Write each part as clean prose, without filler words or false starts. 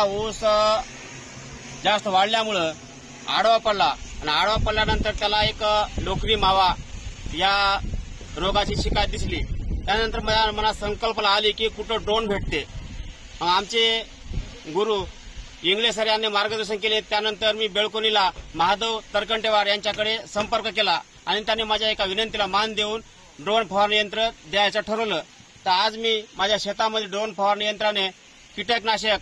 ऊस जास्त वाढल्यामुळं आडवा पडला आणि आडवा पडल्यानंतर त्याला एक लोकरी मावा या रोगाची शिकायत दिसली। त्यानंतर माझ्या मनात संकल्पना आली की कुठं ड्रोन भेटते। मग आमचे गुरु इंगळे सर यांनी मार्गदर्शन केले। त्यानंतर मी बेळकोणीला महादेव तरकंटेवार यांच्याकडे संपर्क केला आणि त्यांनी माझ्या एका विनंतीला मान देऊन ड्रोन फवारणी यंत्र द्यायचं ठरवलं। तर आज मी माझ्या शेतामध्ये ड्रोन फवारणी यंत्राने कीटकनाशक,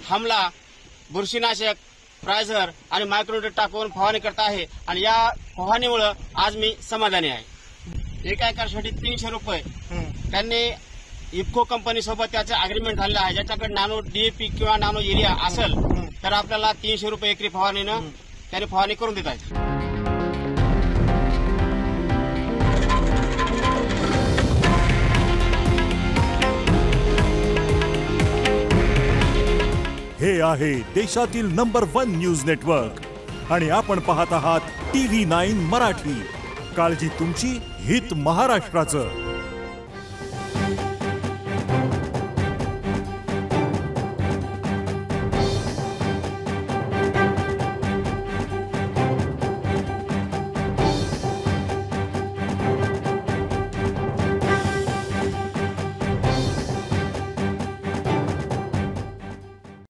हमला, बुरशीनाशक, प्रायझर आणि मायक्रोन्यूट्रंट टाकून फवारणी करत आहे आणि या फवारणीमुळे आज मी समाधानी आहे। एका एकरसाठी 300 रुपये त्यांनी इफ्को कंपनी सोबत त्याचे अग्रीमेंट झालेलं आहे। ज्याच्याकडे नानो डीएपी किंवा नानो युरिया असेल तर आपल्याला 300 रुपये एकरी फवारणीनं त्यांनी फवारणी करून देत आहे। हे आहे देशातील नंबर 1 न्यूज नेटवर्क आणि आपण पाहत आहात TV9 मराठी। काळजी तुमची, हित महाराष्ट्राचं।